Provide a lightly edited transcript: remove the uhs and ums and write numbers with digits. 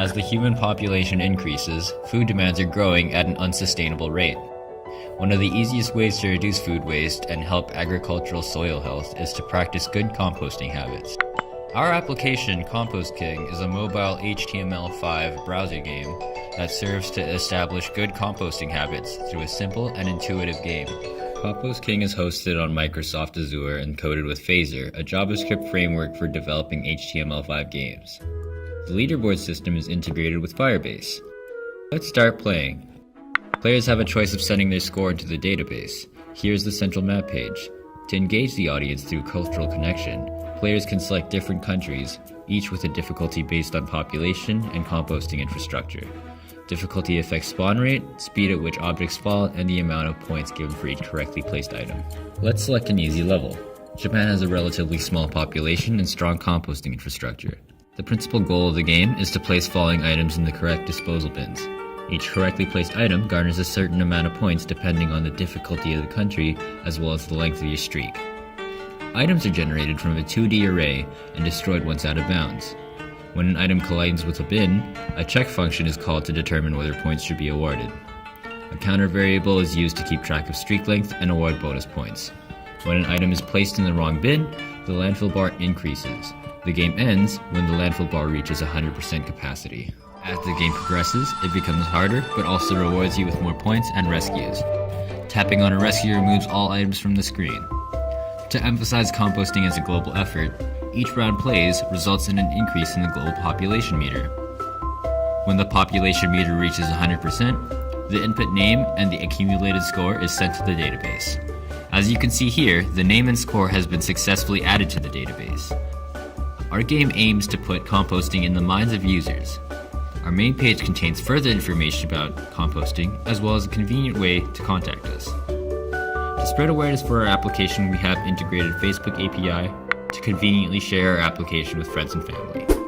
As the human population increases, food demands are growing at an unsustainable rate. One of the easiest ways to reduce food waste and help agricultural soil health is to practice good composting habits. Our application, CompostKing, is a mobile HTML5 browser game that serves to establish good composting habits through a simple and intuitive game. CompostKing is hosted on Microsoft Azure and coded with Phaser, a JavaScript framework for developing HTML5 games. The leaderboard system is integrated with Firebase. Let's start playing. Players have a choice of sending their score into the database. Here's the central map page. To engage the audience through cultural connection, players can select different countries, each with a difficulty based on population and composting infrastructure. Difficulty affects spawn rate, speed at which objects fall, and the amount of points given for each correctly placed item. Let's select an easy level. Japan has a relatively small population and strong composting infrastructure. The principal goal of the game is to place falling items in the correct disposal bins. Each correctly placed item garners a certain amount of points depending on the difficulty of the country as well as the length of your streak. Items are generated from a 2D array and destroyed once out of bounds. When an item collides with a bin, a check function is called to determine whether points should be awarded. A counter variable is used to keep track of streak length and award bonus points. When an item is placed in the wrong bin, the landfill bar increases. The game ends when the landfill bar reaches 100% capacity. As the game progresses, it becomes harder, but also rewards you with more points and rescues. Tapping on a rescue removes all items from the screen. To emphasize composting as a global effort, each round plays results in an increase in the global population meter. When the population meter reaches 100%, the input name and the accumulated score is sent to the database. As you can see here, the name and score has been successfully added to the database. Our game aims to put composting in the minds of users. Our main page contains further information about composting, as well as a convenient way to contact us. To spread awareness for our application, we have integrated Facebook API to conveniently share our application with friends and family.